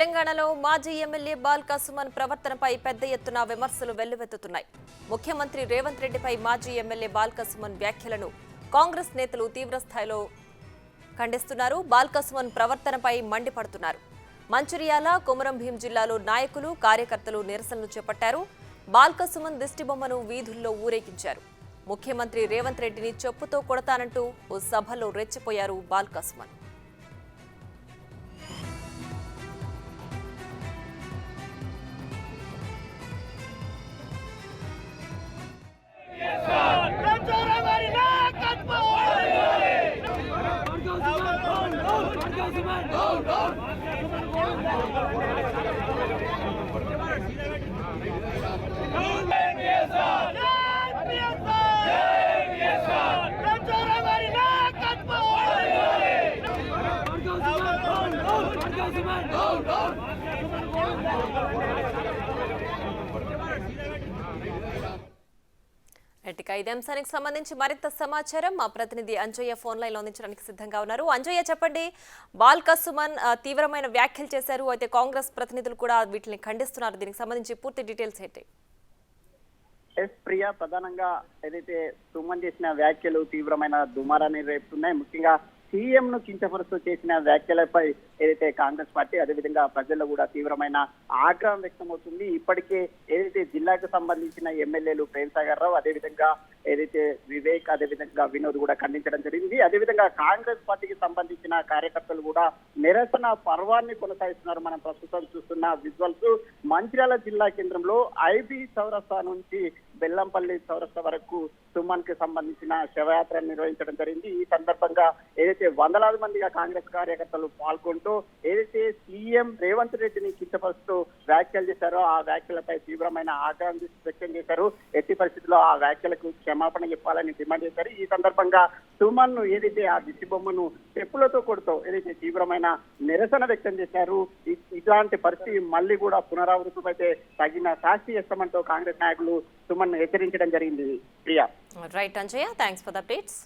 తెలంగాణలో మాజీ ఎమ్మెల్యే బాల్కా సుమన్ ప్రవర్తనపై పెద్ద ఎత్తున విమర్శలు వెల్లువెత్తుతున్నాయి. ముఖ్యమంత్రి రేవంత్ రెడ్డిపై మాజీ ఎమ్మెల్యే బాల్కా సుమన్ వ్యాఖ్యలను కాంగ్రెస్ నేతలు తీవ్రస్థాయిలో ఖండిస్తున్నారు. బాల్కా సుమన్ ప్రవర్తనపై మండిపడుతున్నారు. మంచిర్యాల, కొమరం భీం జిల్లాలో నాయకులు, కార్యకర్తలు నిరసనలు చేపట్టారు. బాల్కా సుమన్ దిష్టిబొమ్మను వీధుల్లో ఊరేగించారు. ముఖ్యమంత్రి రేవంత్ రెడ్డిని చెప్పుతో కొడతానంటూ ఓ సభలో రెచ్చిపోయారు బాల్కా సుమన్. ఇదే అంశానికి సంబంధించి మరింత సమాచారం మా ప్రతినిధి అంజయ్య ఫోన్ లైన్ లో అందించడానికి సిద్ధంగా ఉన్నారు. అంజయ్య, చెప్పండి, బాల్కా సుమన్ తీవ్రమైన వ్యాఖ్యలు చేశారు. అయితే కాంగ్రెస్ ప్రతినిధులు కూడా వీటిని ఖండిస్తున్నారు. దీనికి సంబంధించి పూర్తి డీటెయిల్స్ ఏంటి? ప్రియా, ప్రధానంగా ఏదైతే సుమన్ చేసిన వ్యాఖ్యలు తీవ్రమైన దుమారాన్ని రేపుతున్నాయి. ముఖ్యంగా సీఎం ను కించపరుస్తూ చేసిన వ్యాఖ్యలపై ఏదైతే కాంగ్రెస్ పార్టీ అదేవిధంగా ప్రజల్లో కూడా తీవ్రమైన ఆగ్రహం వ్యక్తమవుతుంది. ఇప్పటికే ఏదైతే జిల్లాకు సంబంధించిన ఎమ్మెల్యేలు ప్రేమ్ సాగర్ రావు, అదేవిధంగా ఏదైతే వివేక్, అదేవిధంగా వినోద్ కూడా ఖండించడం జరిగింది. అదేవిధంగా కాంగ్రెస్ పార్టీకి సంబంధించిన కార్యకర్తలు కూడా నిరసన పర్వాన్ని కొనసాగిస్తున్నారు. మనం ప్రస్తుతం చూస్తున్న విజువల్స్ మంచిర్యాల జిల్లా కేంద్రంలో ఐబీ చౌరస్తా నుంచి బెల్లంపల్లి చౌరస్తా వరకు సుమన్ కి సంబంధించిన శవయాత్ర నిర్వహించడం జరిగింది. ఈ సందర్భంగా ఏదైతే వందలాది మందిగా కాంగ్రెస్ కార్యకర్తలు పాల్గొంటూ ఏదైతే సీఎం రేవంత్ రెడ్డిని కించపరుస్తూ వ్యాఖ్యలు చేశారో ఆ వ్యాఖ్యలపై తీవ్రమైన ఆగ్రహం వ్యక్తం చేశారు. ఎట్టి పరిస్థితుల్లో ఆ వ్యాఖ్యలకు క్షమాపణ చెప్పాలని డిమాండ్ చేశారు. ఈ సందర్భంగా సుమన్ ను ఏదైతే ఆ దిష్టి బొమ్మను చెప్పులతో కొడుతూ ఏదైతే తీవ్రమైన నిరసన వ్యక్తం చేశారు. ఇలాంటి పరిస్థితి మళ్ళీ కూడా పునరావృతమైతే తగిన శాస్తి చేస్తామంటూ కాంగ్రెస్ నాయకులు సుమన్ హెచ్చరించడం జరిగింది. Priya. Right Anjaiah, thanks for the updates.